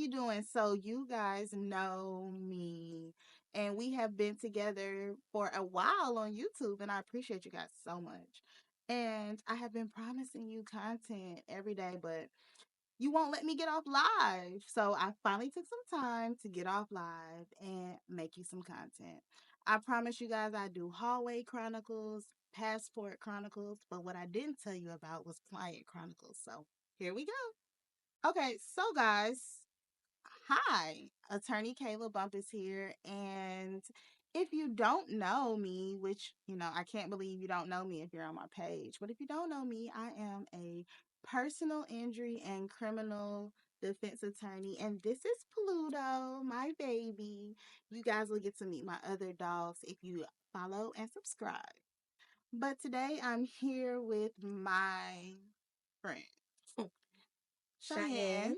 you doing? So you guys know me, and we have been together for a while on YouTube, and I appreciate you guys so much. And I have been promising you content every day, but you won't let me get off live. So I finally took some time to get off live and make you some content. I promise you guys I do hallway chronicles, passport chronicles, but what I didn't tell you about was client chronicles. So here we go. Okay, so guys, hi, Attorney Kayla Bumpus here. And if you don't know me, which, I can't believe you don't know me if you're on my page, but if you don't know me, I am a personal injury and criminal defense attorney. And this is Pluto, my baby. You guys will get to meet my other dogs if you follow and subscribe. But today I'm here with my friend, Cheyenne. Cheyenne.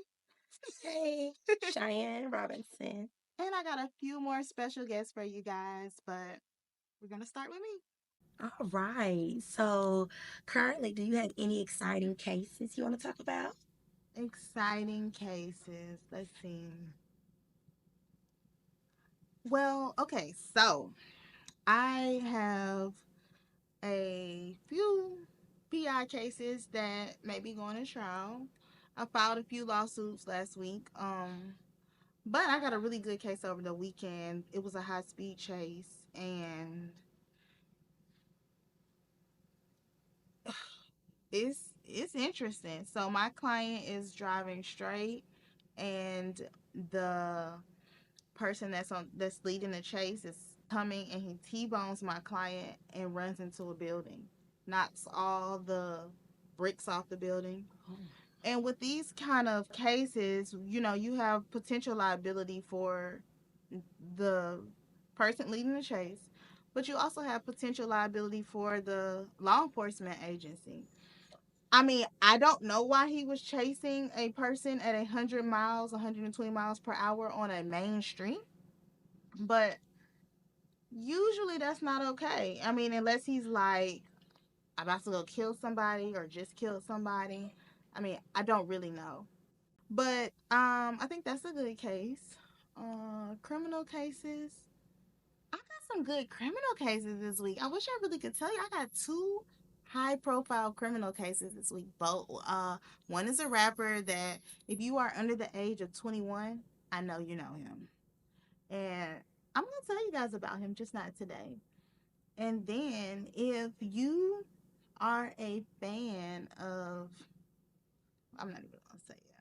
Hey, Cheyenne Robinson. And I got a few more special guests for you guys, but we're going to start with me. All right. So, currently, do you have any exciting cases you want to talk about? Exciting cases. Let's see. Well, okay, so I have a few PI cases that may be going to trial. I filed a few lawsuits last week. But I got a really good case over the weekend. It was a high speed chase, and it's interesting. So my client is driving straight, and the person that's leading the chase is coming, and he T-bones my client and runs into a building, knocks all the bricks off the building. Oh, And with these kind of cases, you have potential liability for the person leading the chase, but you also have potential liability for the law enforcement agency. I mean, I don't know why he was chasing a person at 100 miles, 120 miles per hour on a main street, but usually that's not okay. I mean, unless he's like about to go kill somebody or just killed somebody. I mean, I don't really know. But I think that's a good case. Criminal cases. I got some good criminal cases this week. I wish I really could tell you. I got two high profile criminal cases this week. Both one is a rapper that if you are under the age of 21, I know you know him. And I'm going to tell you guys about him, just not today. And then if you are a fan of, I'm not even going to say it,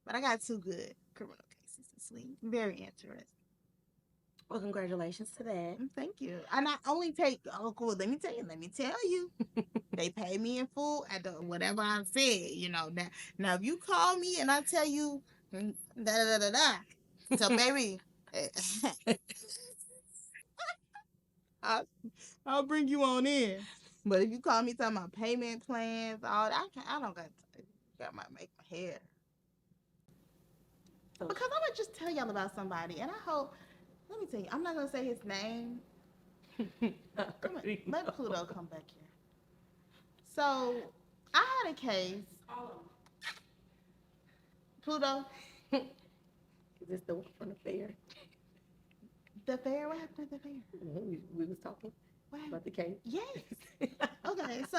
but I got two good criminal cases this week. Very interesting. well, congratulations to that. Thank you. And I only take, oh, cool. Let me tell you. They pay me in full at whatever I said, Now, if you call me and I tell you, da da da da da, so baby, I, I'll bring you on in. But if you call me talking about payment plans, all that, I don't got my make my hair. Oh, Because I'm gonna just tell y'all about somebody, and I hope. Let me tell you, I'm not gonna say his name. I Come on, already let know. Pluto come back here. So I had a case. Pluto, Is this the one from the fair? the fair. What happened at the fair? We was talking What happened? about the case. Yes. Okay. So,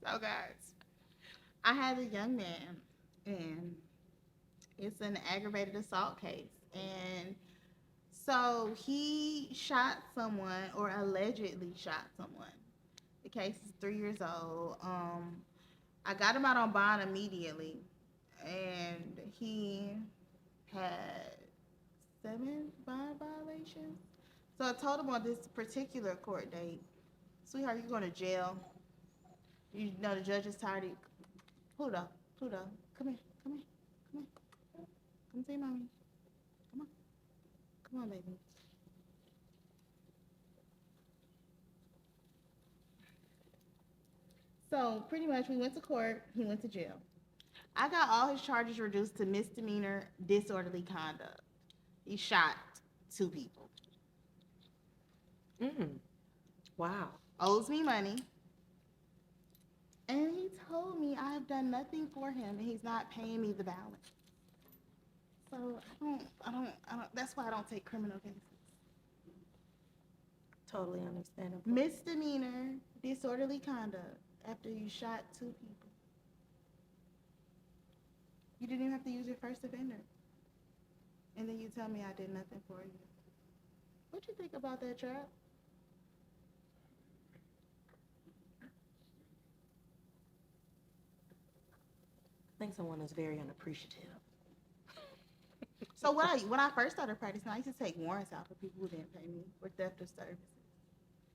so guys, I had a young man, and it's an aggravated assault case, and so he shot someone or allegedly shot someone. The case is 3 years old. I got him out on bond immediately, and he had 7 bond violations. So I told him on this particular court date, sweetheart, you're going to jail. You know the judge is tired of you. Pluto, Pluto, come here, come here, come here, come see mommy. Come on, come on, baby. So pretty much, we went to court. He went to jail. I got all his charges reduced to misdemeanor disorderly conduct. He shot 2 people. Mm, wow. Owes me money. And he told me I have done nothing for him and he's not paying me the balance. So I don't. That's why I don't take criminal cases. Totally understandable. Misdemeanor, disorderly conduct after you shot two people. You didn't even have to use your first offender, and then you tell me I did nothing for you. What you think about that, Trap? I think someone is very unappreciative. So when I first started practicing, I used to take warrants out for people who didn't pay me for theft of services.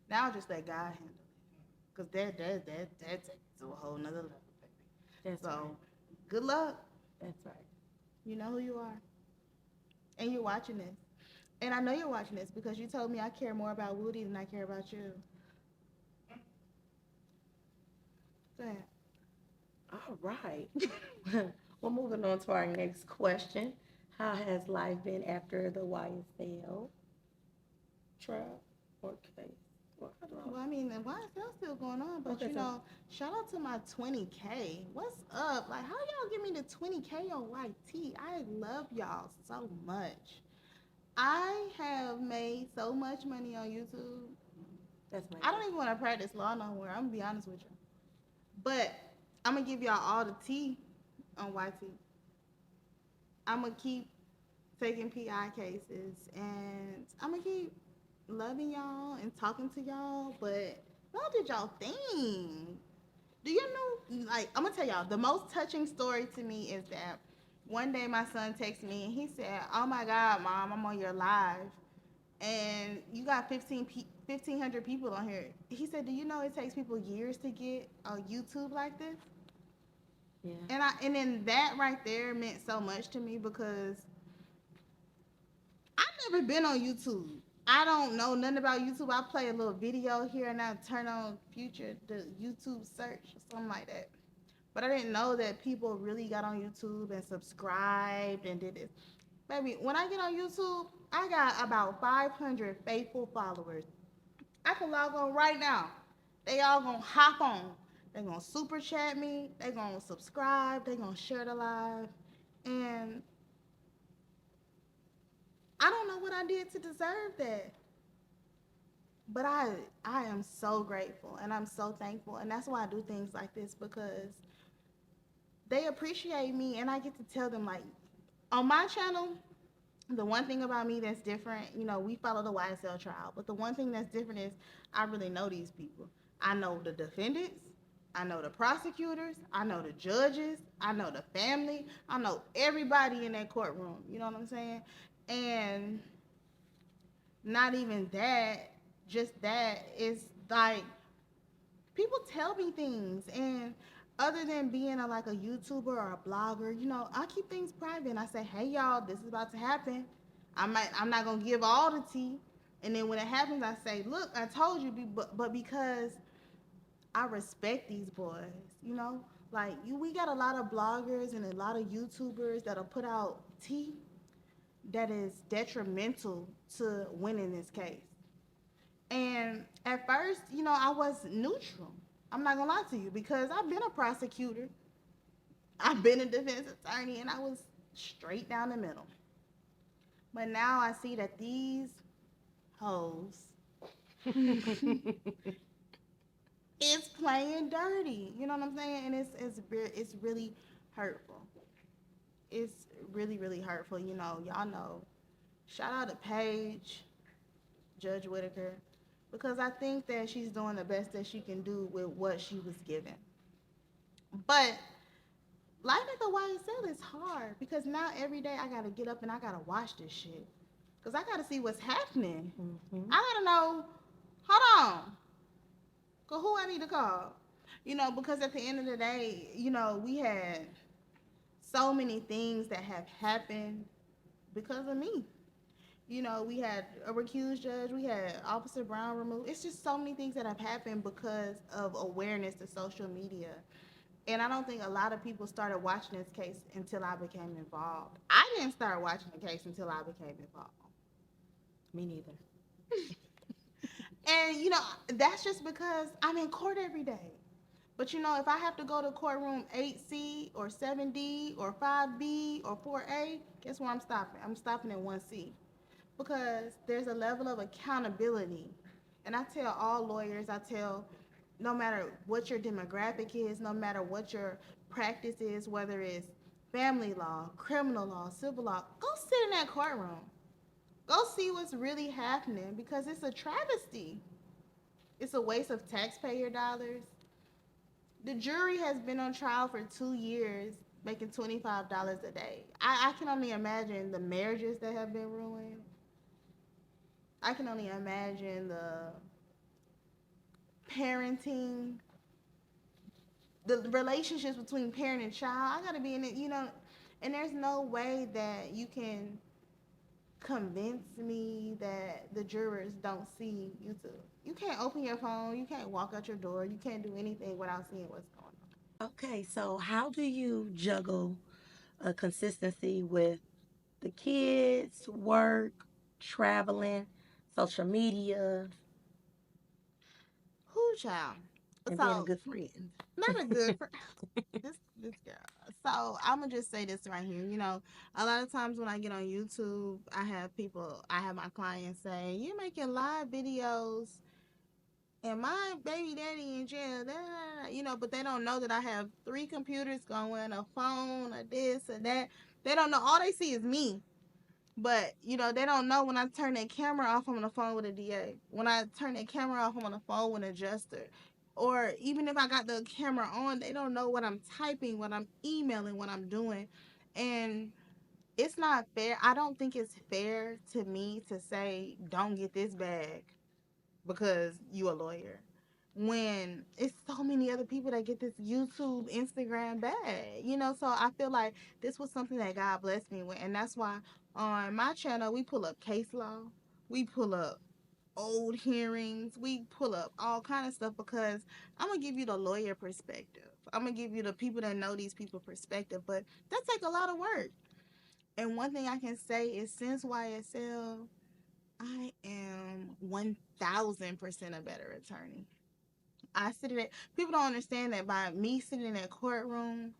Now I just let God handle it, cause that takes it to a whole nother level, baby. That's So right. good luck. That's right. You know who you are, and you're watching this. And I know you're watching this because you told me I care more about Woody than I care about you. Go ahead. All right. Well, moving on to our next question. How has life been after the YSL trial or case? Well, I don't know. Well, I mean, the YSL still going on, but Okay, so shout out to my 20K. What's up? Like, how y'all give me the 20K on YT? I love y'all so much. I have made so much money on YouTube. that's I amazing. don't even want to practice law no more. I'm gonna be honest with you. But I'm gonna give y'all all the tea on YT. I'm gonna keep taking PI cases, and I'm gonna keep loving y'all and talking to y'all. But what did y'all think? Do you know? Like, I'm gonna tell y'all the most touching story to me is that one day my son texted me and he said, "Oh my God, mom, I'm on your live, and you got 1,500 people on here." He said, "Do you know it takes people years to get on YouTube like this?" Yeah. And then that right there meant so much to me because I've never been on YouTube. I don't know nothing about YouTube. I play a little video here and I turn on future the YouTube search or something like that. But I didn't know that people really got on YouTube and subscribed and did this. Baby, when I get on YouTube, I got about 500 faithful followers. I can log on right now. They all gonna hop on. They gonna super chat me. They gonna subscribe. They gonna share the live. And I don't know what I did to deserve that. But I am so grateful and I'm so thankful. And that's why I do things like this because they appreciate me and I get to tell them like on my channel, the one thing about me that's different, we follow the YSL trial, but the one thing that's different is I really know these people. I know the defendants, I know the prosecutors, I know the judges, I know the family, I know everybody in that courtroom. You know what I'm saying? And not even that, just that is like people tell me things and other than being like a YouTuber or a blogger, I keep things private and I say, hey y'all, this is about to happen. I'm not gonna give all the tea. And then when it happens, I say, look, I told you, but because I respect these boys, like we got a lot of bloggers and a lot of YouTubers that'll put out tea that is detrimental to winning this case. And at first, I was neutral. I'm not gonna lie to you because I've been a prosecutor, I've been a defense attorney, and I was straight down the middle. But now I see that these hoes is playing dirty. You know what I'm saying? And it's really hurtful. It's really really hurtful. Y'all know. Shout out to Paige, Judge Whitaker, because I think that she's doing the best that she can do with what she was given. But life at the YSL is hard because now every day I gotta get up and I gotta watch this shit because I gotta see what's happening. Mm-hmm. I gotta know. Hold on, cause who I need to call? Because at the end of the day, we had so many things that have happened because of me. We had a recused judge. We had Officer Brown removed. It's just so many things that have happened because of awareness to social media. And I don't think a lot of people started watching this case until I became involved. I didn't start watching the case until I became involved. Me neither. And, that's just because I'm in court every day. But if I have to go to courtroom 8C or 7D or 5B or 4A, guess where I'm stopping? I'm stopping at 1C because there's a level of accountability. And I tell all lawyers, I tell no matter what your demographic is, no matter what your practice is, whether it's family law, criminal law, civil law, go sit in that courtroom. Go see what's really happening because it's a travesty. It's a waste of taxpayer dollars. The jury has been on trial for 2 years, making $25 a day. I can only imagine the marriages that have been ruined. I can only imagine the parenting, the relationships between parent and child. I gotta be in it. And there's no way that you can convince me that the jurors don't see YouTube. You can't open your phone, you can't walk out your door, you can't do anything without seeing what's going on. Okay, so how do you juggle a consistency with the kids, work, traveling, social media, Who child? and being a So good friend? not a good for this girl. So I'm gonna just say this right here. A lot of times when I get on YouTube, I have my clients say, "You're making live videos, and my baby daddy in jail." Da, da, da. But they don't know that I have three computers going, a phone, a this, and that. They don't know. All they see is me. But they don't know when I turn that camera off, I'm on the phone with a DA. When I turn that camera off, I'm on the phone with an adjuster. Or even if I got the camera on, they don't know what I'm typing, what I'm emailing, what I'm doing. And it's not fair. I don't think it's fair to me to say, don't get this bag because you a lawyer. When it's so many other people that get this YouTube, Instagram bag, so I feel like this was something that God blessed me with, and that's why on my channel we pull up case law, we pull up old hearings, we pull up all kind of stuff because I'm gonna give you the lawyer perspective. I'm gonna give you the people that know these people perspective, but that take a lot of work. And one thing I can say is since YSL, I am 1,000% a better attorney. I sit in it. People don't understand that by me sitting in that courtroom,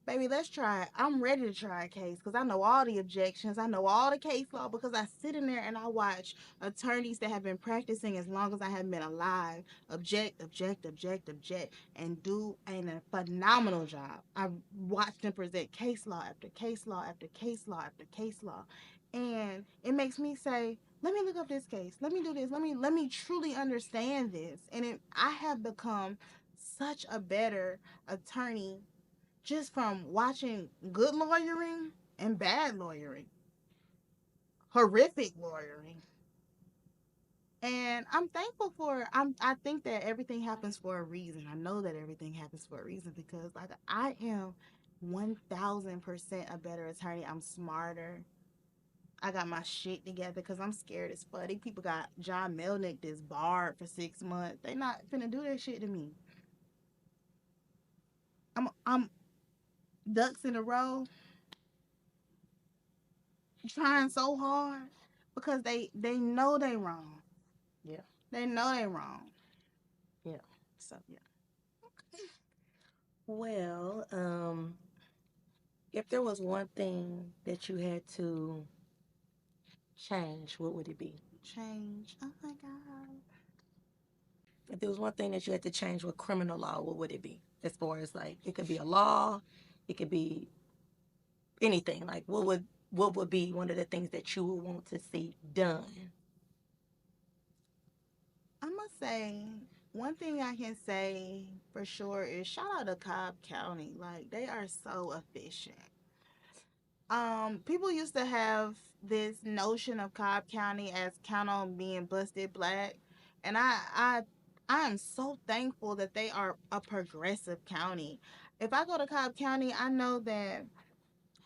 baby, let's try it. I'm ready to try a case because I know all the objections. I know all the case law because I sit in there and I watch attorneys that have been practicing as long as I have been alive object, object, object, object, and do a phenomenal job. I've watched them present case law after case law after case law after case law. And it makes me say, let me look up this case. Let me do this. Let me truly understand this. And I have become such a better attorney just from watching good lawyering and bad lawyering, horrific lawyering. And I'm thankful for I think that everything happens for a reason. I know that everything happens for a reason because like I am 1,000% a better attorney. I'm smarter. I got my shit together because I'm scared as fuck. These people got John Melnick disbarred for 6 months. They not finna do that shit to me. I'm ducks in a row trying so hard because they know they wrong. Yeah, They know they wrong. yeah. So yeah. Well, if there was one thing that you had to change, what would it be? Change. Oh my god. If there was one thing that you had to change with criminal law, what would it be? As far as like, it could be a law, it could be anything. Like, what would be one of the things that you would want to see done? I'm gonna say one thing I can say for sure is shout out to Cobb County. Like they are so efficient. People used to have this notion of Cobb County as count on being busted black, and I am so thankful that they are a progressive county. If I go to Cobb County, I know that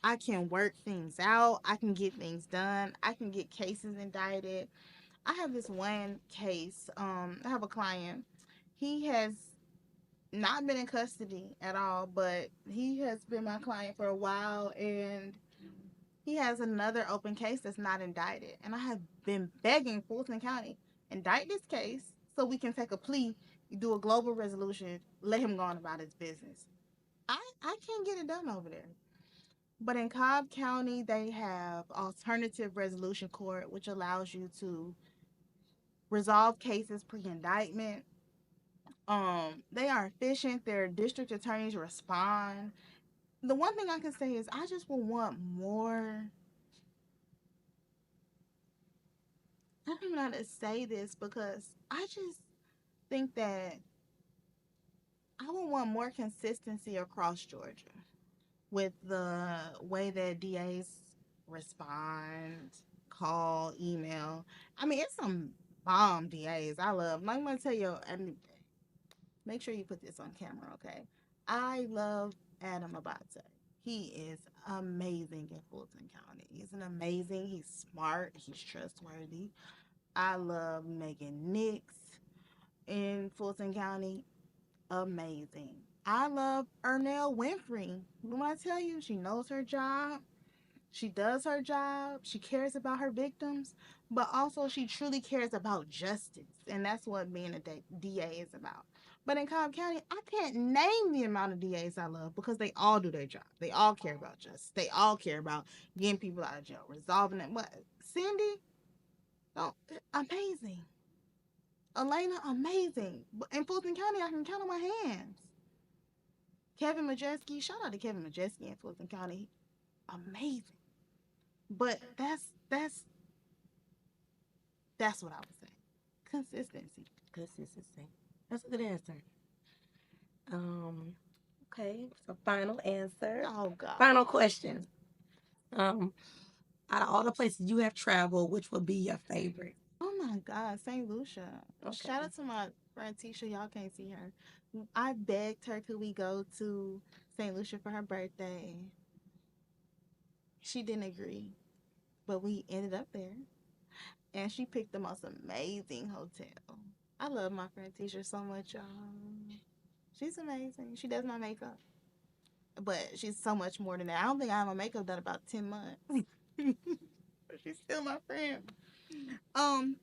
I can work things out. I can get things done. I can get cases indicted. I have this one case. I have a client. He has not been in custody at all, but he has been my client for a while, and he has another open case that's not indicted. And I have been begging Fulton County, indict this case so we can take a plea, do a global resolution, let him go on about his business. I can't get it done over there. But in Cobb County, they have alternative resolution court, which allows you to resolve cases pre-indictment. They are efficient. Their district attorneys respond. The one thing I can say is I just would want more. I don't even know how to say this because I just think that I would want more consistency across Georgia with the way that DAs respond, call, email. I mean, it's some bomb DAs I love. Like, I'm gonna tell you, and make sure you put this on camera, okay? I love Adam Abate. He is amazing in Fulton County. He's smart, he's trustworthy. I love Megan Nix in Fulton County. Amazing. I love Ernell Winfrey. When I tell you, she knows her job. She does her job. She cares about her victims, but also she truly cares about justice. And that's what being a DA is about. But in Cobb County, I can't name the amount of DAs I love because they all do their job. They all care about justice. They all care about getting people out of jail, resolving it. What? Cindy? Oh, amazing. Elena, amazing. In Fulton County, I can count on my hands. Kevin Majeski, shout out to Kevin Majeski in Fulton County, amazing. But that's what I would say. Consistency. Consistency. That's a good answer. Um, okay, so final answer. Oh God. Final question. Um, Out of all the places you have traveled, which would be your favorite? Oh my God, St. Lucia. Shout Okay. out to my friend Tisha. Y'all can't see her. I begged her could we go to St. Lucia for her birthday. She didn't agree, but we ended up there, and she picked the most amazing hotel. I love my friend Tisha so much, y'all. She's amazing. She does my makeup, but she's so much more than that. I don't think I have my makeup done about 10 months, but she's still my friend. St.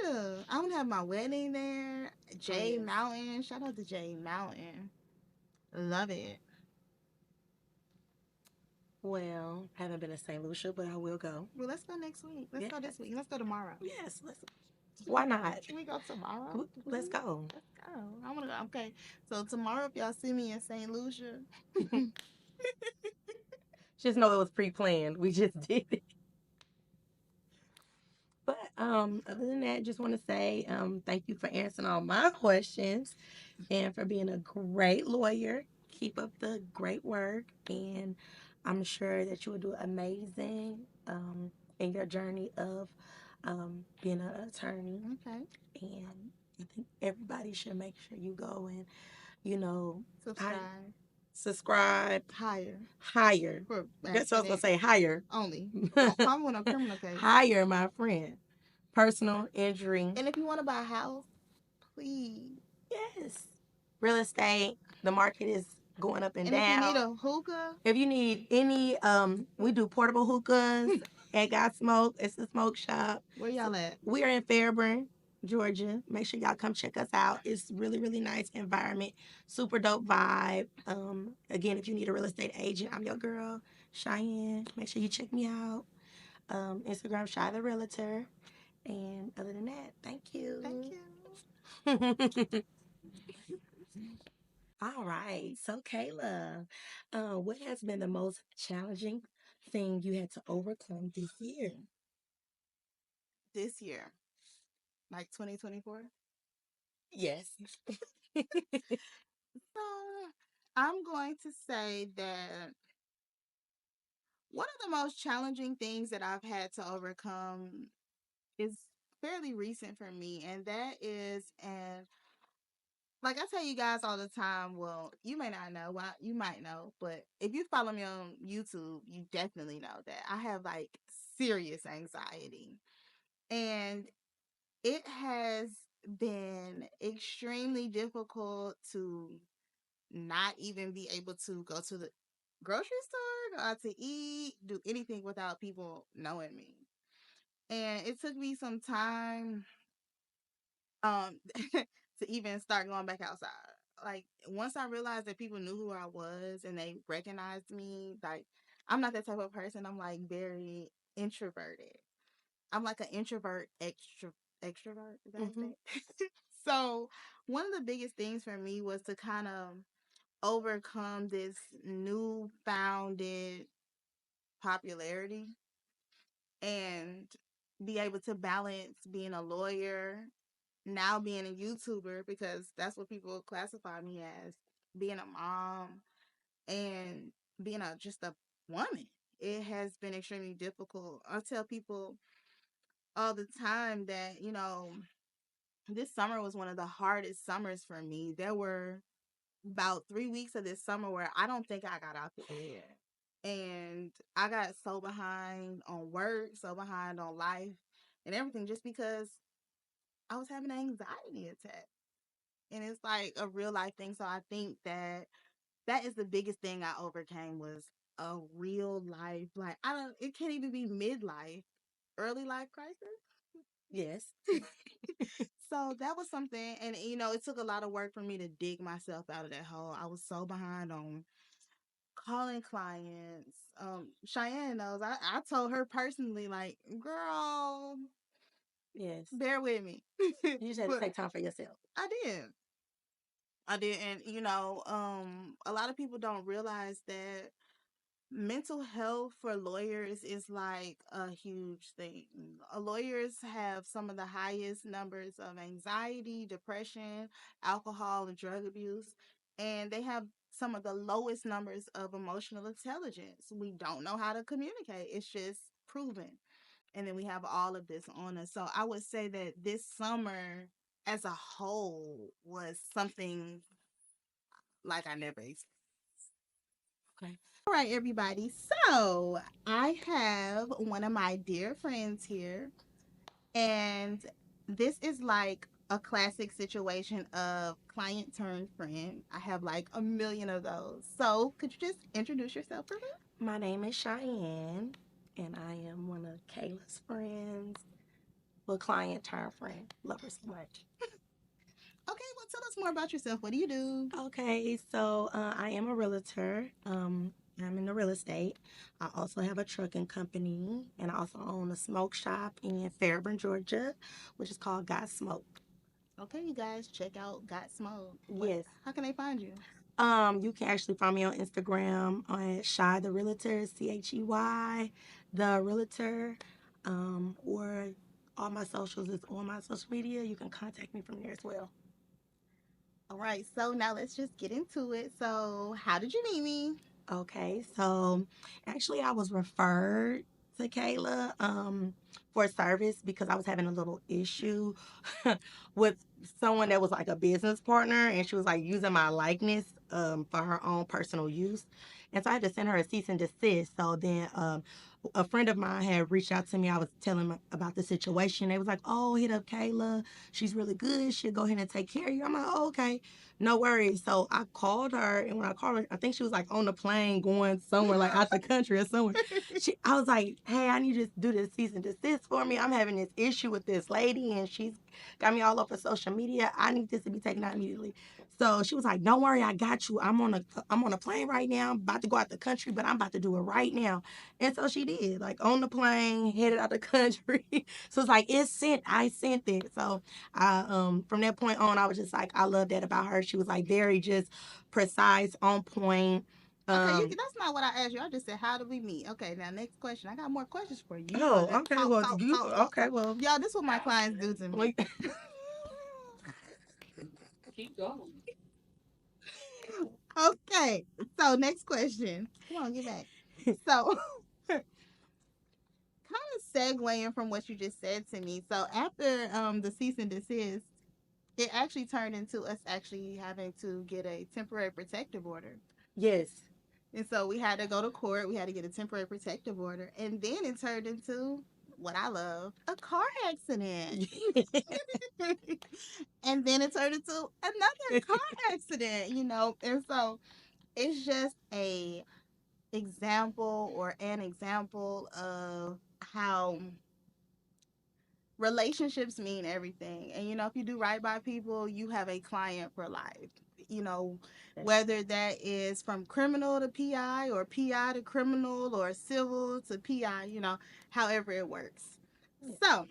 Lucia. I'm gonna have my wedding there. Oh, Jade yes. Mountain. Shout out to Jade Mountain. Love it. Well, I haven't been to St. Lucia, but I will go. Well, let's go next week. Let's go Yes. this week. Let's go tomorrow. Yes, let's. Why not? Can we go tomorrow? Let's go. Let's go. I wanna go. Okay. So tomorrow, if y'all see me in St. Lucia, Just know it was pre-planned. We just did it. But other than that, just want to say thank you for answering all my questions and for being a great lawyer. Keep up the great work, and I'm sure that you will do amazing in your journey of being an attorney. okay. And I think everybody should make sure you go and you know Subscribe. subscribe, Hire hire. for That's what I was gonna accident say. Hire, only. Don't come with a criminal case. hire, my friend. Personal injury. And if you want to buy a house, please. Yes. Real estate. The market is going up and And if you need down. a hookah, If you need any, we do portable hookahs at Got Smoke. It's a smoke shop. where y'all at? We are in Fairburn, Georgia. Make sure y'all come check us out. It's really, really nice environment. Super dope vibe. Again, if you need a real estate agent, I'm your girl, Cheyenne. Make sure you check me out. Instagram, Shy the Realtor. And other than that, thank you. Thank you. All right. So, Kayla, what has been the most challenging thing you had to overcome this year? This year, like 2024. Yes. So I'm going to say that one of the most challenging things that I've had to overcome is fairly recent for me, and that is and like I tell you guys all the time, well, you may not know, well, you might know, but if you follow me on YouTube, you definitely know that I have like serious anxiety. And it has been extremely difficult to not even be able to go to the grocery store, go out to eat, do anything without people knowing me. And it took me some time um to even start going back outside. Like once I realized that people knew who I was and they recognized me, like I'm not that type of person. I'm like very introverted. I'm like an introvert extrovert. Is that how you Mm-hmm. say it? So one of the biggest things for me was to kind of overcome this new founded popularity and be able to balance being a lawyer, now being a YouTuber, because that's what people classify me as, being a mom and being a just a woman. It has been extremely difficult. I tell people all the time that, this summer was one of the hardest summers for me. There were about 3 weeks of this summer where I don't think I got out the bed. And I got so behind on work, so behind on life and everything just because I was having an anxiety attack. And it's like a real life thing. So I think that that is the biggest thing I overcame was a real life, like I don't it can't even be midlife, early life crisis. Yes. So that was something, and it took a lot of work for me to dig myself out of that hole. I was so behind on calling clients. Cheyenne knows. I told her personally, like, girl, Yes. bear with me. You just had to But take time for yourself. I did. I did, and a lot of people don't realize that mental health for lawyers is like a huge thing. Lawyers have some of the highest numbers of anxiety, depression, alcohol, and drug abuse, and they have some of the lowest numbers of emotional intelligence. We don't know how to communicate, it's just proven. And then we have all of this on us. So I would say that this summer as a whole was something like I never experienced. Okay. All right, everybody. So I have one of my dear friends here, and this is like a classic situation of client turned friend. I have like a million of those. So could you just introduce yourself for me? My name is Cheyenne, and I am one of Kayla's friends. Well, client turned friend. Love her so much. Okay, well, tell us more about yourself. What do you do? Okay, so I am a realtor. I'm in the real estate. I also have a trucking company, and I also own a smoke shop in Fairburn, Georgia, which is called Got Smoke. Okay, you guys check out Got Smoke. What? Yes. How can they find you? You can actually find me on Instagram on Shy the Realtor, Chey, the Realtor, or all my socials is on my social media. You can contact me from there as well. All right, so now let's just get into it. So, how did you meet me? Okay, so actually, I was referred to Kayla for service because I was having a little issue with someone that was like a business partner, and she was like using my likeness for her own personal use. And so I had to send her a cease and desist. So then a friend of mine had reached out to me. I was telling them about the situation. They was like, "Oh, hit up Kayla. She's really good. She'll go ahead and take care of you." I'm like, "Oh, okay." No worries. So I called her, and when I called her, I think she was like on the plane going somewhere, like out the country or somewhere. I was like, "Hey, I need you to do this cease and desist for me. I'm having this issue with this lady, and she's got me all over social media. I need this to be taken out immediately." So she was like, "Don't worry, I got you. I'm on a plane right now. I'm about to go out the country, but I'm about to do it right now." And so she did, like on the plane, headed out the country. So it's like it's sent. I sent it. So I from that point on, I was just like, I love that about her. She was like very just precise, on point. Okay, Um, that's not what I asked you. I just said, how did we meet? Okay, now next question. I got more questions for you. You want oh, to okay. talk, Well, talk, you talk, talk, okay? talk. Well, Y'all, this is what my clients do to me. like, Okay, so next question. Come on, get back. So, kind of segueing from what you just said to me. So after the cease and desist, it actually turned into us actually having to get a temporary protective order. yes. And so we had to go to court. We had to get a temporary protective order. And then it turned into what I love, a car accident. And then it turned into another car accident. And so it's just a example or an example of how relationships mean everything. And if you do right by people, you have a client for life. You know, That's whether that is from criminal to PI or PI to criminal or civil to PI, however it works. yeah. So,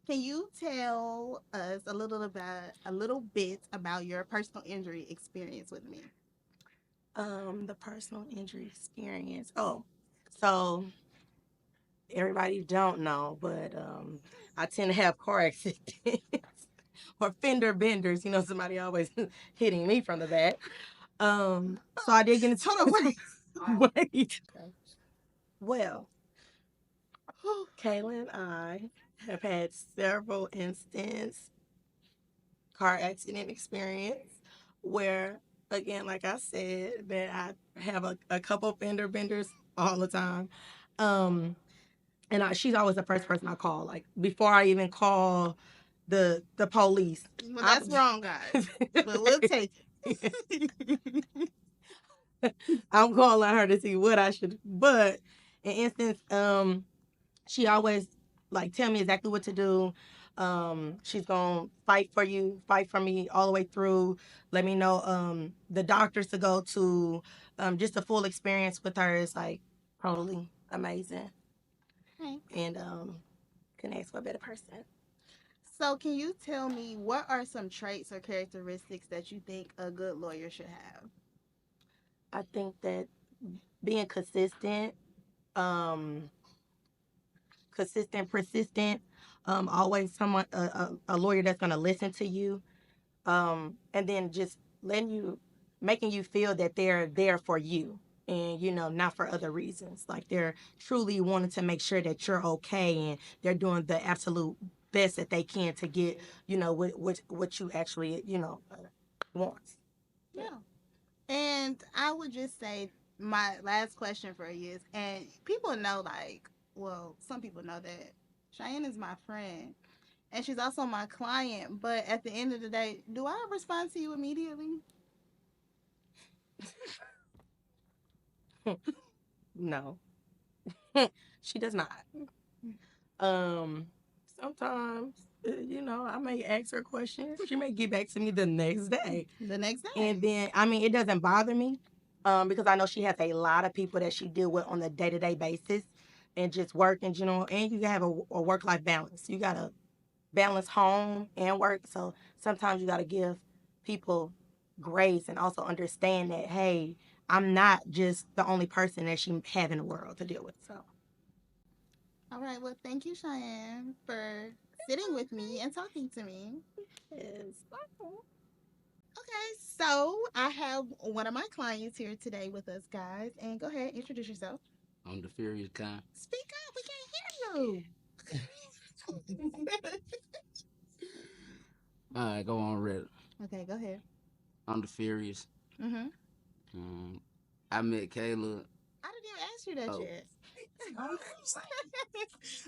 can you tell us a little bit about your personal injury experience with me? The personal injury experience. Oh, so everybody don't know, but I tend to have car accidents or fender benders. Somebody always hitting me from the back. So I did get into Hold on, wait. wait. Well, Kayla and I have had several instances car accident experience where, again, like I said, that I have a couple fender benders all the time. Um, she's always the first person I call. Like before I even call the police. Well, I that's wrong, guys. But we'll take it. I'm calling her to see what I should. But in instance, she always like tell me exactly what to do. She's gonna fight for you, fight for me all the way through. Let me know the doctors to go to. Just a full experience with her is like totally amazing, Thanks. and couldn't ask for a better person. So, can you tell me what are some traits or characteristics that you think a good lawyer should have? I think that being um, persistent, always someone a lawyer that's gonna listen to you, and then just letting you, making you feel that they're there for you and not for other reasons. Like they're truly wanting to make sure that you're okay and they're doing the absolute best that they can to get what you actually want. Yeah. And I would just say my last question for you is, and people know, like, well, some people know that Cheyenne is my friend and she's also my client. But at the end of the day, do I respond to you immediately? No. She does not. Um, Sometimes, I may ask her questions. She may get back to me the next day. The next And day. then, I mean, it doesn't bother me because I know she has a lot of people that she deal with on a day-to-day basis and just work and, and you have a work-life balance. You got to balance home and work. So sometimes you got to give people grace and also understand that, hey, I'm not just the only person that she have in the world to deal with. So, All right. Well, thank you, Cheyenne, for sitting with me and talking to me. yes. Okay, so I have one of my clients here today with us, guys. And go ahead, introduce yourself. I'm the furious kind. Speak up. We can't hear you. All right, go on, Reddit. Okay, go ahead. I'm the furious. Mm-hmm. Um, I met Kayla. I didn't even ask you that Oh, yet.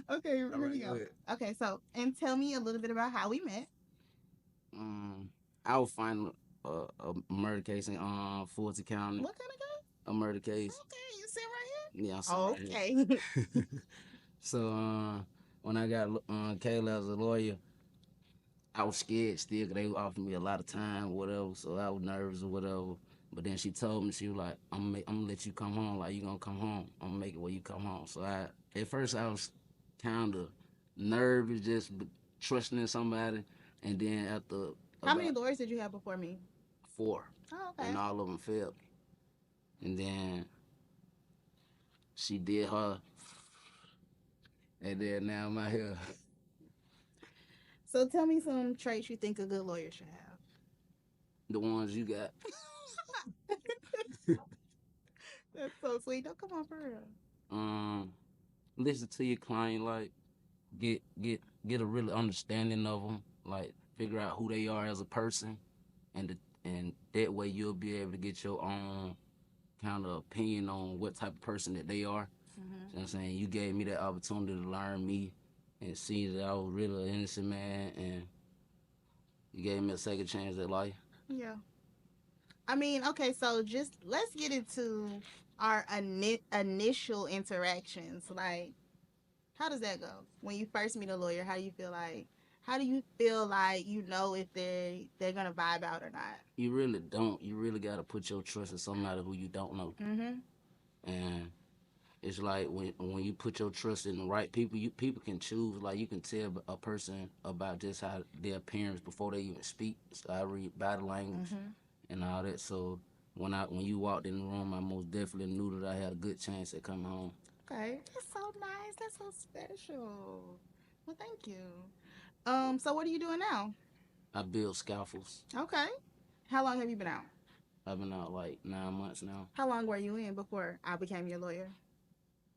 Okay, here all we right, go go. ahead. Okay, so and tell me a little bit about how we met. Um, I was finding a murder case in Fulton County. What kind of guy? A murder case. Okay, you sit right Yeah, I'm here. sorry. Okay. So when I got Kayla as a lawyer, I was scared still because they offered me a lot of time, whatever. So I was nervous or whatever. But then she told me, she was like, I'm gonna let you come home. Like, you gonna come home. I'm gonna make it where you come home. So at first I was kind of nervous, just trusting in somebody. And then after How many about lawyers did you have before me? 4, Oh, okay. and all of them failed. And then she did her. And then now I'm out here. So tell me some traits you think a good lawyer should have. The ones you got. That's so sweet. Don't come on for real. Um, Listen to your client, like get get get a real understanding of them, like figure out who they are as a person, and that way you'll be able to get your own kind of opinion on what type of person that they are. Mm-hmm. You know what I'm saying? You gave me that opportunity to learn me and see that I was really an innocent man, and you gave me a second chance at life. Yeah. I mean, okay, so just let's get into our initial interactions. Like, How does that go? When you first meet a lawyer, how do you feel like? How do you feel like you know if they're gonna vibe out or not? You really don't. You really gotta put your trust in somebody who you don't know. Mm-hmm. And it's like when you put your trust in the right people, you people can choose. Like you can tell a person about just how their appearance before they even speak. So I read body language Mm-hmm. and all that. So when you walked in the room, I most definitely knew that I had a good chance at coming home. Okay, that's so nice. That's so special. Well, thank you. So what are you doing now? I build scaffolds. Okay. How long have you been out? I've been out like 9 months now. How long were you in before I became your lawyer?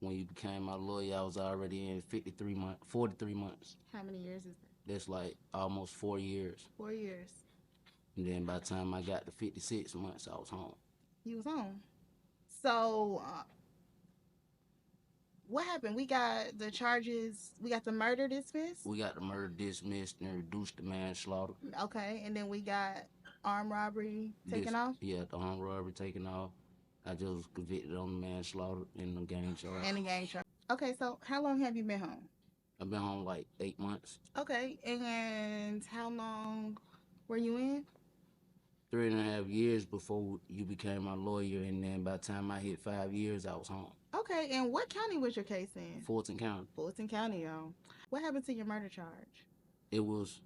When you became my lawyer, I was already in 53 months, 43 months. How many years is that? That's like almost 4 years. 4 years. And then by the time I got to 56 months, I was home. You was on. So what happened? We got the charges. We got the murder dismissed. We got the murder dismissed and reduced to manslaughter. Okay, and then we got armed robbery taken off. Yeah, the armed robbery taken off. I just was convicted on the manslaughter and the gang charge. And the gang charge. Okay, so how long have you been home? I've been home like 8 months. Okay, and how long were you in? 3.5 years before you became my lawyer, and then by the time I hit 5 years, I was home. Okay, and what county was your case in? Fulton County. Fulton County, y'all. What happened to your murder charge? It was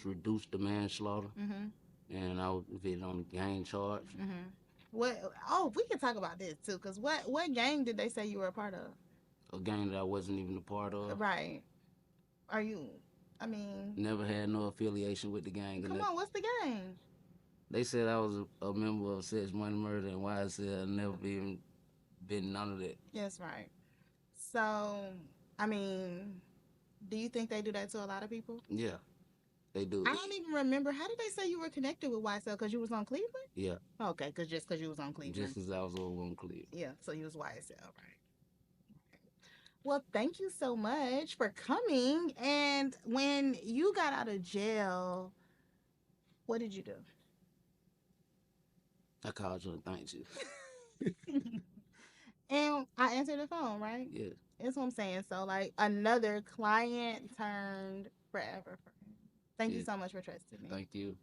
reduced to manslaughter, Mm-hmm. and I was convicted on the gang charge. Mm-hmm. What? Oh, we can talk about this too, cause what gang did they say you were a part of? A gang that I wasn't even a part of. Right. Are you? I mean, Never had no affiliation with the gang. come on, what's the gang? They said I was a member of Sex Money Murder and YSL. Never even been none of that. Yes, right. So, I mean, do you think they do that to a lot of people? Yeah, they do. I don't even remember. How did they say you were connected with YSL? Because you was on Cleveland? Yeah. Okay, just because you was on Cleveland. Just as I was over on Cleveland. Yeah, so you was YSL, right? Well, thank you so much for coming. And when you got out of jail, what did you do? I called you and thanked you. And I answered the phone, right? Yeah. That's what I'm saying. So, like, another client turned forever friend. Thank you so much for trusting me. Thank you.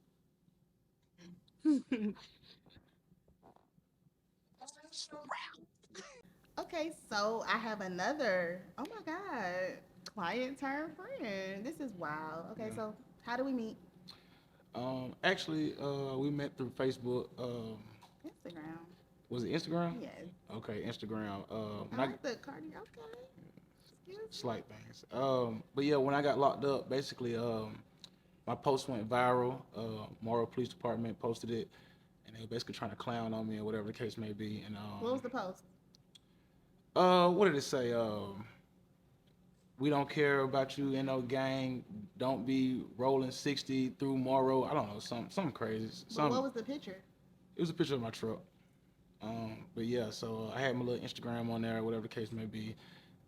Okay, so I have another, oh my God, client turned friend. This is wild. Okay, Yeah. so how do we meet? Actually, we met through Facebook. Instagram. Was it Instagram? Yes. Okay, Instagram. I like the Cardi. Okay. Excuse me. Slight things. But yeah, when I got locked up, basically, my post went viral. Morrow Police Department posted it, and they were basically trying to clown on me or whatever the case may be. And What was the post? what did it say? We don't care about you in no gang. Don't be rolling 60 through Morrow. I don't know, something crazy. But what was the picture? It was a picture of my truck. But yeah, so I had my little Instagram on there, whatever the case may be,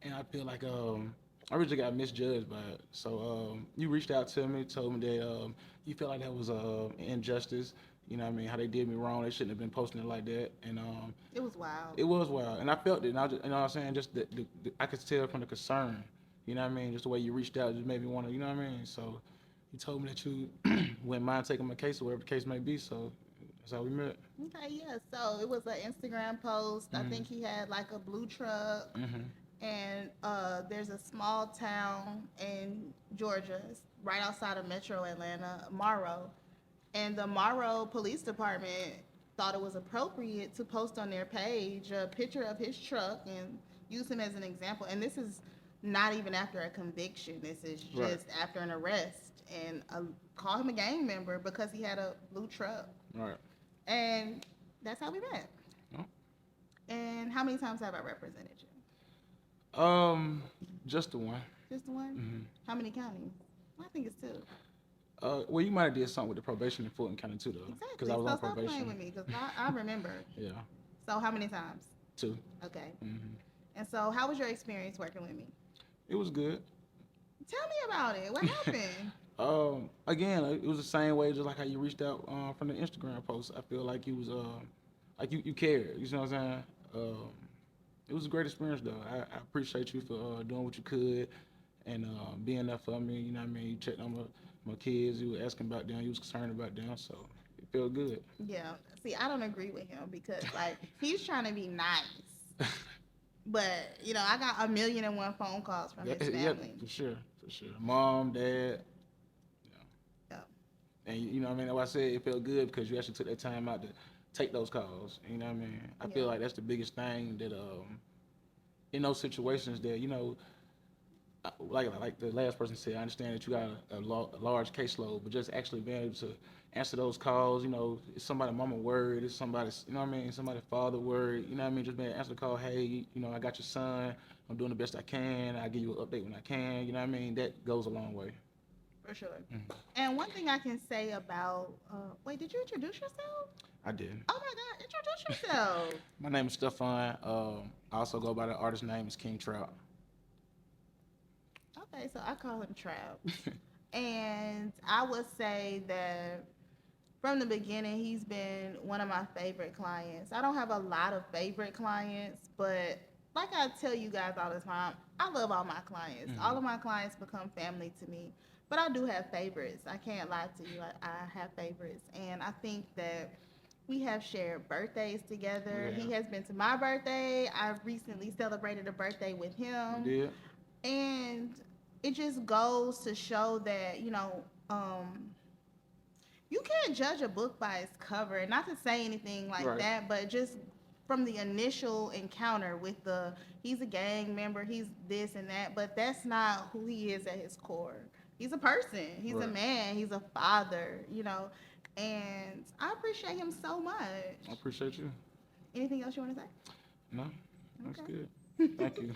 and I feel like I really got misjudged by it. So you reached out to me, told me that you felt like that was injustice. You know what I mean? How they did me wrong. They shouldn't have been posting it like that. And It was wild. it was wild, and I felt it. And I just, you know what I'm saying? Just I could tell from the concern. You know what I mean? Just the way you reached out just made me want to. You know what I mean? So you told me that you wouldn't mind taking my case or whatever the case may be. So that's how we met. Okay, yeah. So it was an Instagram post. I Mhm. think he had like a blue truck, Mm-hmm. and there's a small town in Georgia, it's right outside of Metro Atlanta, Morrow, and the Morrow Police Department thought it was appropriate to post on their page a picture of his truck and use him as an example. And this is not even after a conviction. This is just Right. after an arrest, and call him a gang member because he had a blue truck. Right. And that's how we met. Oh. And how many times have I represented you? Just the one. Just the one? Mm-hmm. How many counties? I think it's two. Well, you might have did something with the probation in Fulton County too, though. Exactly. Because I was so on stop playing probation. with me, because I remember. Yeah. So how many times? 2. Okay. Mm-hmm. And so how was your experience working with me? It was good. Tell me about it. What happened? Again, it was the same way, just like how you reached out from the Instagram post. I feel like you was like you cared. You know what I'm saying? it was a great experience though. I appreciate you for doing what you could and being there for me. You know what I mean? You checked on my kids. You were asking about them. You was concerned about them. So it felt good. Yeah. See, I don't agree with him because like he's trying to be nice. But, I got 1,000,001 phone calls from his Yeah, family. for sure, for sure. Mom, dad, you know. Yeah. And you know what I mean? That's why I said it felt good because you actually took that time out to take those calls. You know what I mean? I feel Yeah. like that's the biggest thing that in those situations that like the last person said, I understand that you got a large caseload, but just actually being able to answer those calls, it's somebody's mama word, it's somebody's, you know what I mean, somebody's father word, you know what I mean, just being able to answer the call, hey, I got your son, I'm doing the best I can, I'll give you an update when I can, you know what I mean, that goes a long way. For sure. Mm, And one thing I can say about, wait, did you introduce yourself? I did. Oh my God, introduce yourself. My name is Stefan. I also go by the artist name is King Trout. Okay, so I call him Trav. And I would say that from the beginning, he's been one of my favorite clients. I don't have a lot of favorite clients, but like I tell you guys all the time, I love all my clients. All Hmm. of my clients become family to me. But I do have favorites. I can't lie to you. I have favorites. And I think that we have shared birthdays together. Yeah, He has been to my birthday. I've recently celebrated a birthday with you him. did. And it just goes to show that, you can't judge a book by its cover. Not to say anything like Right. that, but just from the initial encounter with he's a gang member, he's this and that, but that's not who he is at his core. He's a person, he's a Right. man, he's a father. And I appreciate him so I much. appreciate you. Anything else you want to say? No, that's good. Okay. Thank you.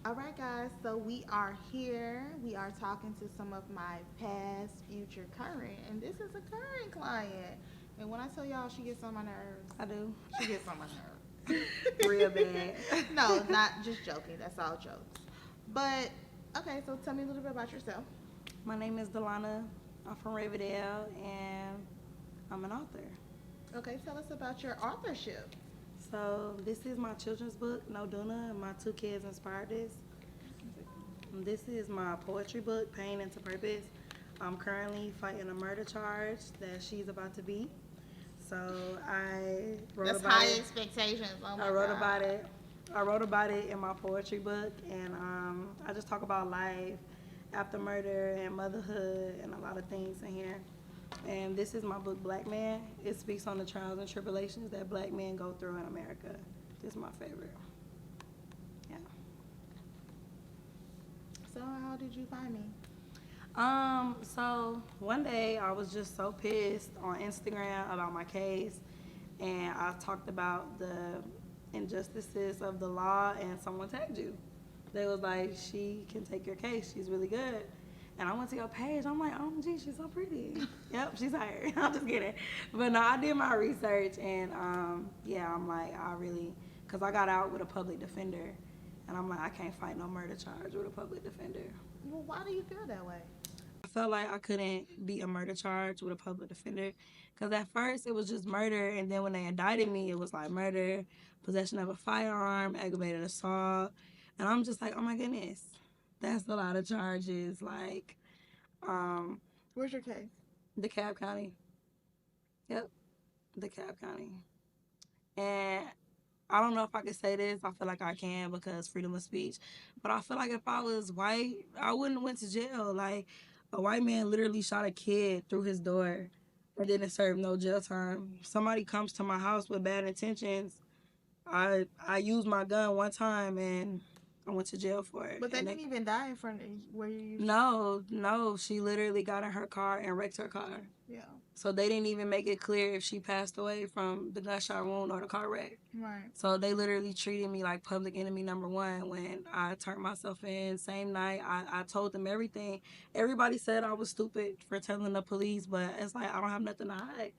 All right, guys. So we are here. We are talking to some of my past, future, current, and this is a current client. And when I tell y'all, she gets on my nerves. I do. She gets on my nerves. Real bad. No, not just joking. That's all jokes. But okay, so tell me a little bit about yourself. My name is Delana. I'm from Riverdale, and I'm an author. Okay, tell us about your authorship. So this is my children's book, No Duna, and my two kids inspired this. This is my poetry book, Pain into Purpose. I'm currently fighting a murder charge that she's about to beat. So I wrote That's about high it. expectations. Oh my I wrote god. about it. I wrote about it in my poetry book, and I just talk about life after murder and motherhood and a lot of things in here. And this is my book, Black Man. It speaks on the trials and tribulations that black men go through in America. This is my favorite. Yeah. So how did you find me? So one day I was just so pissed on Instagram about my case, and I talked about the injustices of the law, and someone tagged you. They was like, she can take your case. She's really good. And I went to your page. I'm like, oh, gee, she's so pretty. Yep, she's hired. I'm just kidding. But no, I did my research, and yeah, I'm like, because I got out with a public defender, and I'm like, I can't fight no murder charge with a public defender. Well, why do you feel that way? I felt like I couldn't beat a murder charge with a public defender because at first it was just murder, and then when they indicted me, it was like murder, possession of a firearm, aggravated assault, and I'm just like, oh my goodness, that's a lot of charges. Like, um, Where's your case? DeKalb County, yep, DeKalb County, and I don't know if I could say this. I feel like I can because freedom of speech. But I feel like if I was white, I wouldn't have went to jail. Like a white man literally shot a kid through his door and didn't serve no jail time. Somebody comes to my house with bad intentions. I used my gun one time and I went to jail for it. But they And didn't even die in front of where you used. no, she literally got in her car and wrecked her car. Yeah. So they didn't even make it clear if she passed away from the gunshot wound or the car wreck. Right. So they literally treated me like public enemy number one when I turned myself in. Same night, I told them everything. Everybody said I was stupid for telling the police, but it's like I don't have nothing to hide.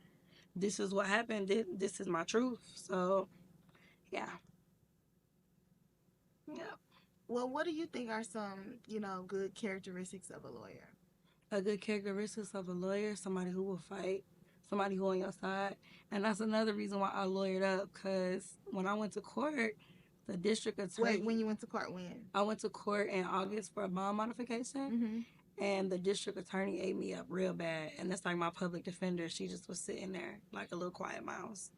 This is what happened. This is my truth. So, yeah. Yeah. Well, what do you think are some, good characteristics of a lawyer? A good characteristics of a lawyer, somebody who will fight, somebody who on your side. And that's another reason why I lawyered up, because when I went to court, the district attorney. Wait, when you went to court, when? I went to court in August for a bond modification, Mm-hmm. and the district attorney ate me up real bad. And that's like my public defender. She just was sitting there like a little quiet mouse.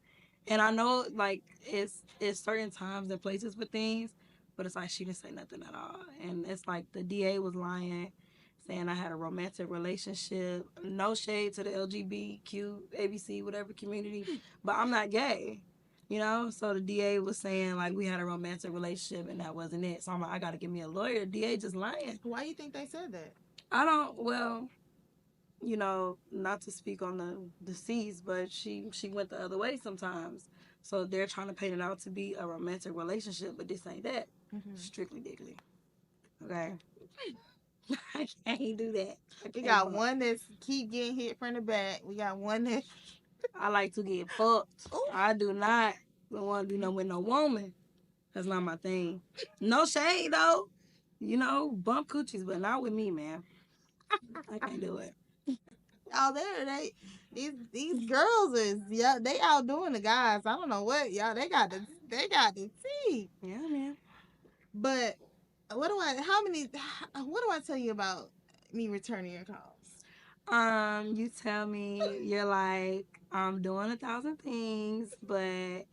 And I know like it's certain times and places for things, but it's like she didn't say nothing at all. And it's like the DA was lying, saying I had a romantic relationship. No shade to the LGBTQ, ABC, whatever community, but I'm not gay. You know, so the DA was saying like we had a romantic relationship and that wasn't it. So I'm like, I gotta give me a lawyer. The DA just lying. Why do you think they said that? I don't. Well, you know, not to speak on the deceased, but she went the other way sometimes. So they're trying to paint it out to be a romantic relationship, but this ain't that. Mm-hmm. Strictly diggly. Okay. I can't do that. We got one that's keep getting hit from the back. We got one that I like to get fucked. Ooh. I do not want to do no with no woman. That's not my thing. No shade though. You know, bump coochies, but not with me, man. I can't do it. out there, these girls is they outdoing the guys. I don't know what y'all they got the tea. Yeah, man. But what do I tell you about me returning your calls? You tell me you're like, I'm doing 1,000 things, but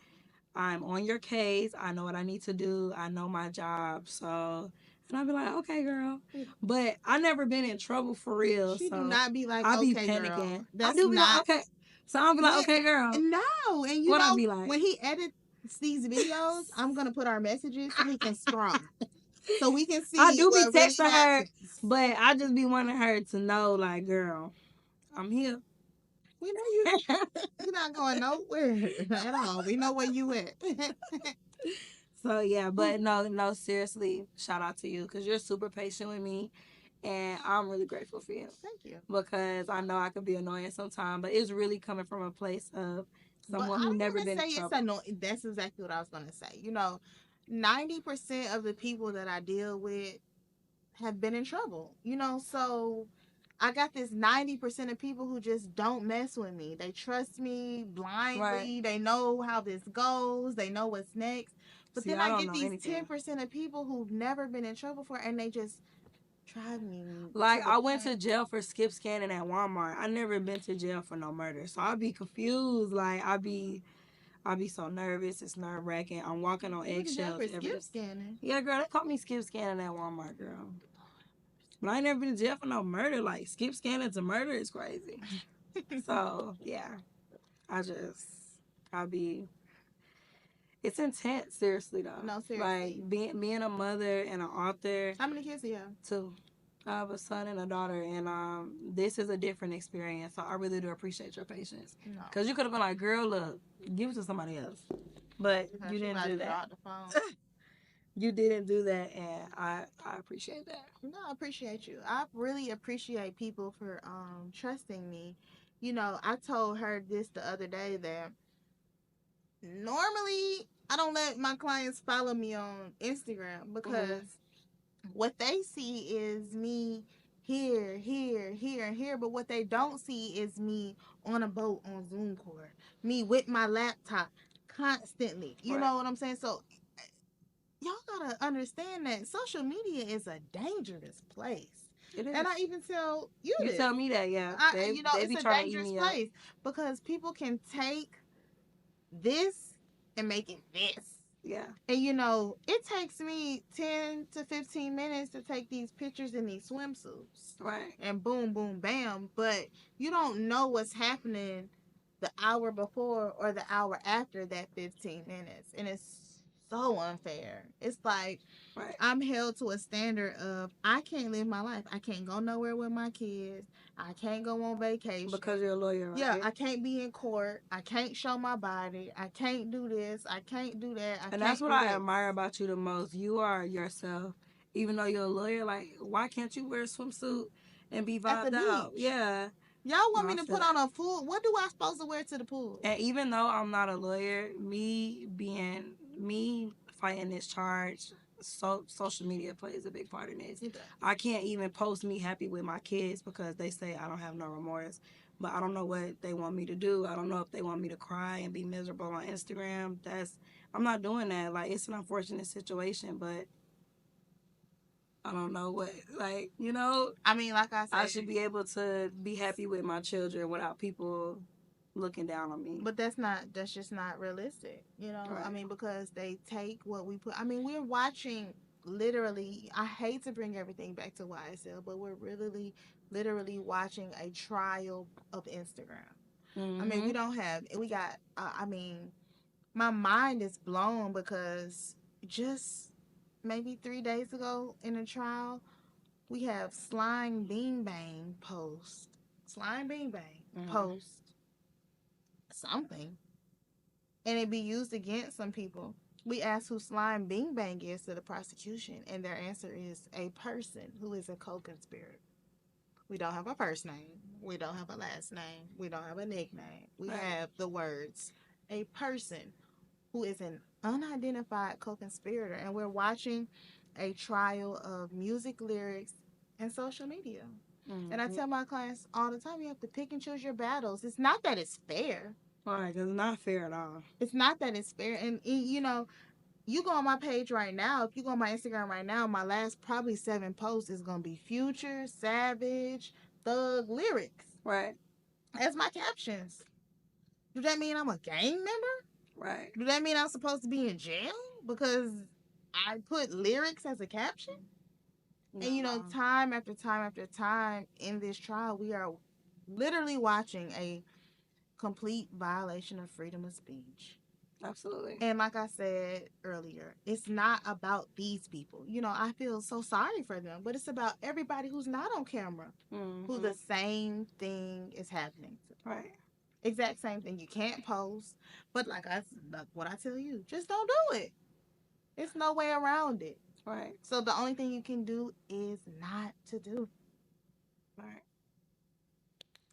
I'm on your case. I know what I need to do. I know my job. So, and I'll be like, okay, girl. But I never been in trouble for real. She so do not be like, I be okay, panicking. girl. I do be like, okay. So I'll be like, okay, girl. No, and you What I know, be like? when he edits these videos, I'm gonna put our messages so he can scroll. So we can see. I do be what really texting her, happens. but I just be wanting her to know, like, girl, I'm here. We know you're not going nowhere at all. We know where you at. So yeah, but no, seriously, shout out to you because you're super patient with me, and I'm really grateful for you. Thank you. Because I know I could be annoying sometimes, but it's really coming from a place of someone who never been in trouble. Annoying. That's exactly what I was gonna say. You know, 90% of the people that I deal with have been in trouble. You know, so I got this 90% of people who just don't mess with me. They trust me blindly. Right. They know how this goes. They know what's next. But then I get these 10% of people who've never been in trouble before, and they just try me. Like, I went to jail for skip scanning at Walmart. I never been to jail for no murder. So I be confused. Like, I be so nervous. It's nerve wracking. I'm walking on eggshells. Skip scanning. Yeah, girl, they caught me skip scanning at Walmart, girl. But I ain't never been to jail for no murder. Like, skip scanning to murder is crazy. So, yeah. It's intense, seriously, though. No, seriously. Like, being a mother and an author. How many kids do you have? 2. I have a son and a daughter, and this is a different experience. So I really do appreciate your patience. Because you could have been like, girl, look, give it to somebody else. But you didn't do that. The phone. You didn't do that, and I appreciate that. No, I appreciate you. I really appreciate people for trusting me. You know, I told her this the other day that normally I don't let my clients follow me on Instagram because what they see is me here, and here, but what they don't see is me on a boat on Zoom call, me with my laptop constantly. You know what I'm saying? So y'all gotta understand that social media is a dangerous place. It is. And I even tell you this. Tell me that, yeah. They it's a dangerous place because people can take this and make it this. Yeah. And you know, it takes me 10 to 15 minutes to take these pictures in these swimsuits. Right. And boom, boom, bam. But you don't know what's happening the hour before or the hour after that 15 minutes. And it's so unfair. It's like I'm held to a standard of I can't live my life. I can't go nowhere with my kids. I can't go on vacation. Because you're a lawyer, right? Yeah, I can't be in court. I can't show my body. I can't do this. I can't do that. And that's what I admire about you the most. You are yourself. Even though you're a lawyer, like, why can't you wear a swimsuit and be vibed out? Yeah. Y'all want me to put on a full... What do I supposed to wear to the pool? And even though I'm not a lawyer, me fighting this charge, social media plays a big part in this. I can't even post me happy with my kids because they say I don't have no remorse. but I don't know what they want me to do. I don't know if they want me to cry and be miserable on Instagram. I'm not doing that. Like, it's an unfortunate situation, but I don't know what, like, I mean, like I I said, should be able to be happy with my children without people looking down on me. but that's just not realistic, you know? I Right. mean, because they take what we put. I mean, we're watching literally, I hate to bring everything back to YSL, but we're really literally watching a trial of Instagram. I mean, Mm-hmm. we got, I mean, my mind is blown because just maybe 3 days ago in a trial, we have Slime Bean Bang post. Slime Bean Bang Mm-hmm. post something and it be used against some people. We ask who Slime Bing Bang is to the prosecution, and their answer is a person who is a co-conspirator. We don't have a first name. We don't have a last name. We don't have a nickname. We Right. have the words a person who is an unidentified co-conspirator, and we're watching a trial of music lyrics and social media. And I Mm-hmm. tell my clients all the time, you have to pick and choose your battles. It's not that it's fair. Right, because it's not fair at all. It's not that it's fair. And you know, you go on my page right now, if you go on my Instagram right now, my last probably 7 posts is gonna be Future, Savage, Thug lyrics Right. as my captions. Do that mean I'm a gang member? Right. Do that mean I'm supposed to be in jail because I put lyrics as a caption? No. And you know, time after time after time in this trial, we are literally watching a complete violation of freedom of speech. Absolutely. And like I said earlier, it's not about these people. You know, I feel so sorry for them, but it's about everybody who's not on camera, who Mm-hmm. the same thing is happening to. Right. Exact same thing. You can't post, but like what I tell you, just don't do it. It's no way around it. Right. So the only thing you can do is not to do. Right.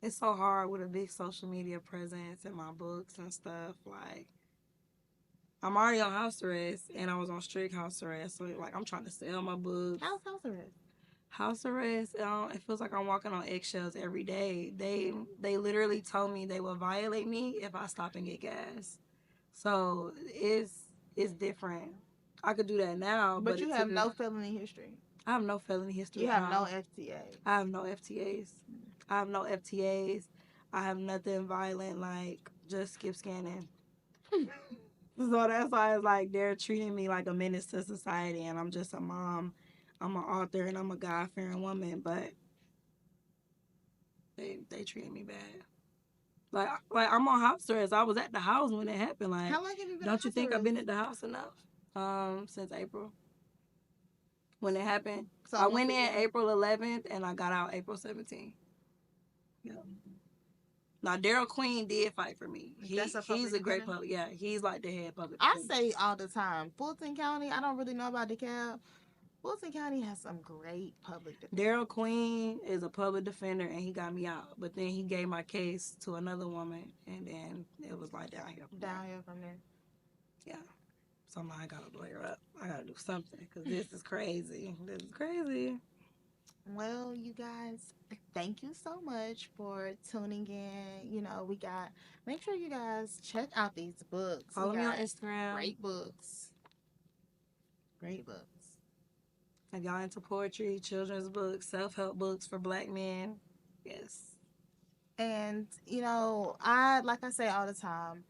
It's so hard with a big social media presence and my books and stuff. Like, I'm already on house arrest and I was on strict house arrest. So, like, I'm trying to sell my books. How's house arrest? House arrest, it feels like I'm walking on eggshells every day. They literally told me they will violate me if I stop and get gas. So it's different. I could do that now, But but you have no felony history. I have no felony history You at have no all. FTA. I have no FTAs. I have no FTAs. I have nothing violent, like just skip scanning. So that's why it's like they're treating me like a menace to society, and I'm just a mom. I'm an author, and I'm a God fearing woman, but they treated me bad. Like I'm on house arrest. I was at the house when it happened. Like, How long have you been on don't you house think I've arrest? been at the house enough? Since April when it happened. So I almost went a in year. April 11th and I got out April 17th. Yeah. Now Daryl Queen did fight for me. That's a He's public a great defender. public. Yeah, he's like the head public I defender. say all the time, Fulton County. I don't really know about DeKalb. Fulton County has some great public defenders. Daryl Queen is a public defender and he got me out. But then he gave my case to another woman and then it was like downhill from there. Downhill from there. Yeah. So now I gotta lawyer up. I gotta do something because this is crazy. This is crazy. Well, you guys, thank you so much for tuning in. You know, make sure you guys check out these books. Follow We me on got Instagram. great books. Great books. If y'all into poetry, children's books, self-help books for black men, yes. And, you know, like I say all the time,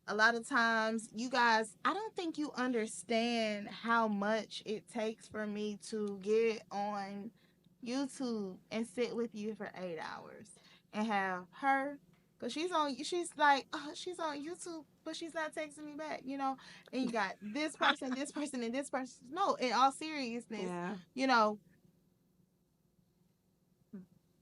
a lot of times you guys, I don't think you understand how much it takes for me to get on YouTube and sit with you for 8 hours and have her, because she's like, oh, she's on YouTube but she's not texting me back, you know. And you got this person, this person, and this person. No, in all seriousness, Yeah. you know,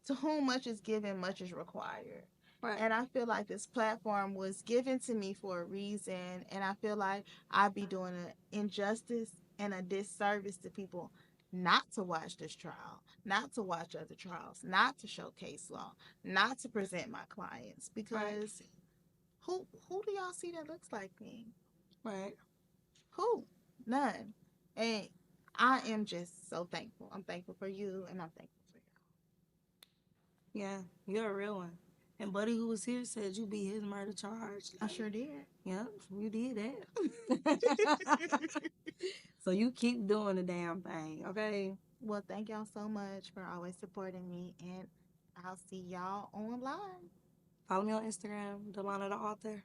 to whom much is given, much is required. Right. And I feel like this platform was given to me for a reason. And I feel like I'd be doing an injustice and a disservice to people not to watch this trial, not to watch other trials, not to show case law, not to present my clients. Because Right. who do y'all see that looks like me? Right. Who? None. And I am just so thankful. I'm thankful for you and I'm thankful for you. Yeah. You're a real one. And Buddy, who was here, said you beat his murder charge. I sure did. Yep, you did that. So you keep doing the damn thing, okay? Well, thank y'all so much for always supporting me, and I'll see y'all online. Follow me on Instagram, Delana the author.